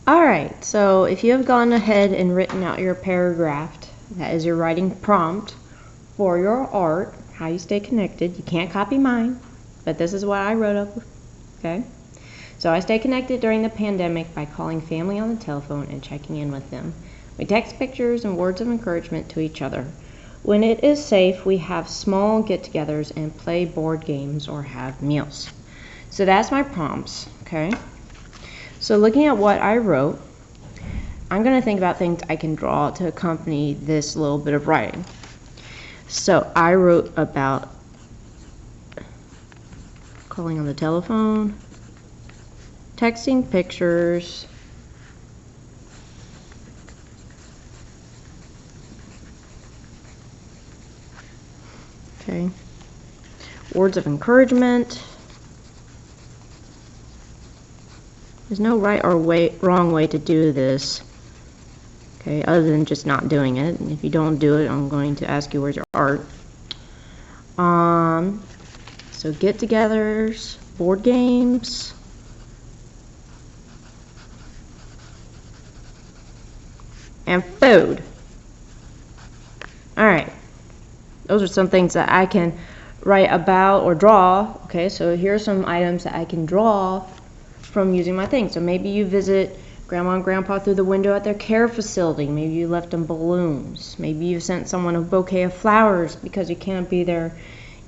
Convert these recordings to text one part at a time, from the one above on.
Alright, so if you have gone ahead and written out your paragraph, that is your writing prompt for your art, how you stay connected. You can't copy mine, but this is what I wrote up, okay? So I stay connected during the pandemic by calling family on the telephone and checking in with them. We text pictures and words of encouragement to each other. When it is safe, we have small get-togethers and play board games or have meals. So that's my prompts, okay? So looking at what I wrote, I'm going to think about things I can draw to accompany this little bit of writing. So I wrote about calling on the telephone, texting pictures, okay, words of encouragement. There's no right or wrong way to do this, okay, other than just not doing it. And if you don't do it, I'm going to ask you, where's your art? So get-togethers, board games, and food. Alright, those are some things that I can write about or draw. Okay, so here are some items that I can draw from using my thing. So maybe you visit Grandma and Grandpa through the window at their care facility. Maybe you left them balloons. Maybe you sent someone a bouquet of flowers because you can't be there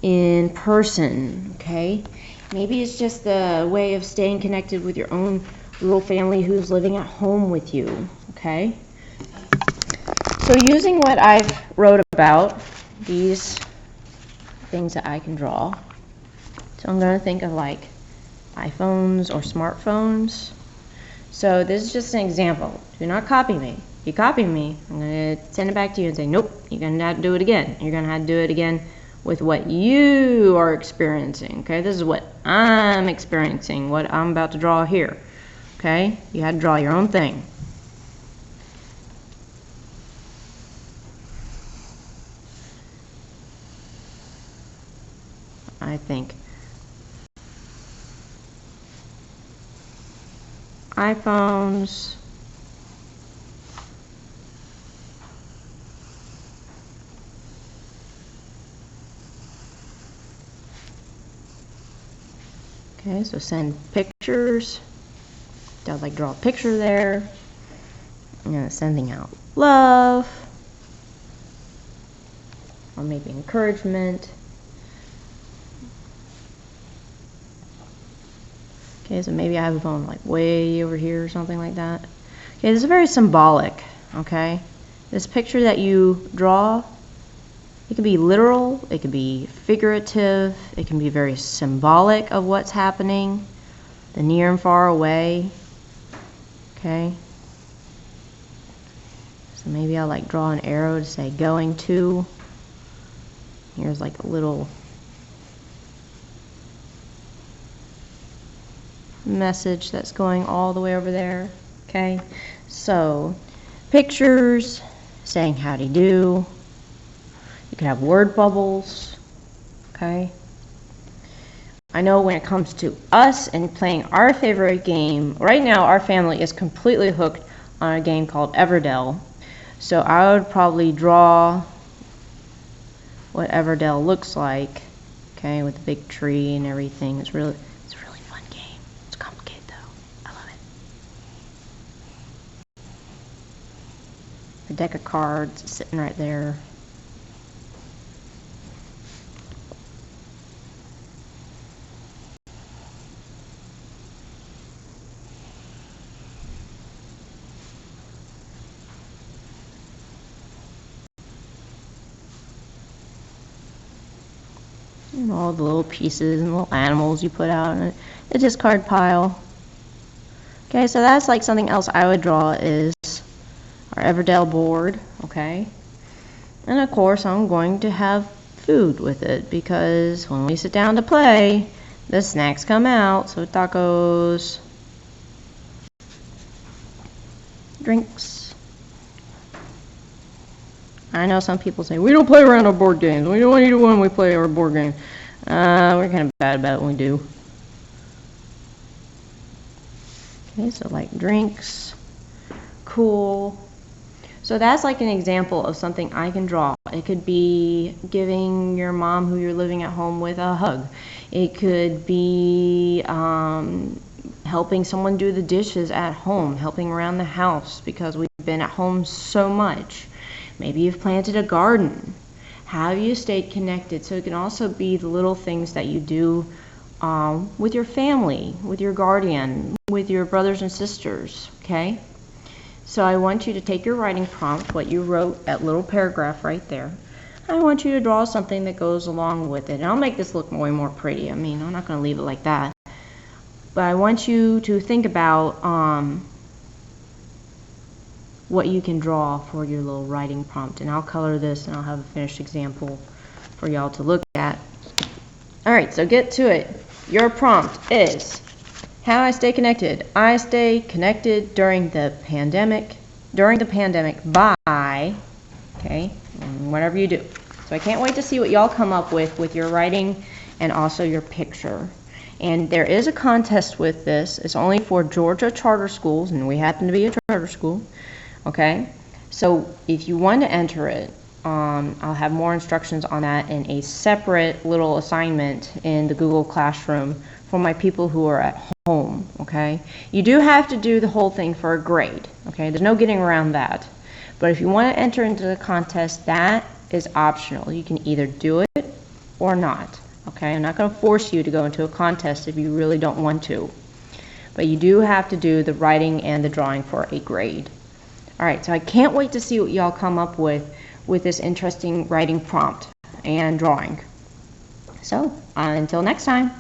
in person, okay? Maybe it's just a way of staying connected with your own little family who's living at home with you, okay? So using what I've wrote about, these things that I can draw, so I'm going to think of like iPhones or smartphones. So this is just an example. Do not copy me. If you copy me, I'm going to send it back to you and say, nope, you're going to have to do it again. You're going to have to do it again with what you are experiencing. Okay, this is what I'm experiencing, what I'm about to draw here. Okay, you had to draw your own thing. I think iPhones, okay, so send pictures. I'd like draw a picture there. Sending out love, or maybe encouragement. Okay, so maybe I have a phone like way over here or something like that. Okay, this is very symbolic, okay? This picture that you draw, it can be literal, it can be figurative, it can be very symbolic of what's happening, the near and far away, okay? So maybe I'll like draw an arrow to say going to. Here's like a little message that's going all the way over there, okay? So pictures saying howdy do. You could have word bubbles, okay? I know when it comes to us and playing our favorite game, right now our family is completely hooked on a game called Everdell. So I would probably draw what Everdell looks like, okay, with the big tree and everything. It's a really fun game. It's complicated though. I love it. The deck of cards is sitting right there. And all the little pieces and little animals you put out in the discard pile. Okay, so that's like something else I would draw is our Everdell board, okay? And of course I'm going to have food with it because when we sit down to play, the snacks come out. So tacos, drinks. I know some people say, we don't play around our board games. We don't want you to when we play our board game. We're kind of bad about it when we do. Okay, so like drinks. cool. So that's like an example of something I can draw. It could be giving your mom who you're living at home with a hug. It could be helping someone do the dishes at home, helping around the house because we've been at home so much. Maybe you've planted a garden. How have you stayed connected? So it can also be the little things that you do with your family, with your guardian, with your brothers and sisters, okay? So I want you to take your writing prompt, what you wrote, that little paragraph right there. I want you to draw something that goes along with it. And I'll make this look way more pretty. I mean, I'm not going to leave it like that. But I want you to think about what you can draw for your little writing prompt. And I'll color this and I'll have a finished example for y'all to look at. Alright, so get to it. Your prompt is, how I stay connected. I stay connected during the pandemic by, okay, whatever you do. So I can't wait to see what y'all come up with your writing and also your picture. And there is a contest with this. It's only for Georgia charter schools, and we happen to be a charter school, okay? So if you want to enter it, I'll have more instructions on that in a separate little assignment in the Google Classroom for my people who are at home, okay? You do have to do the whole thing for a grade, okay? There's no getting around that. But if you want to enter into the contest, that is optional. You can either do it or not, okay? I'm not going to force you to go into a contest if you really don't want to. But you do have to do the writing and the drawing for a grade. All right, so I can't wait to see what y'all come up with this interesting writing prompt and drawing. So, until next time.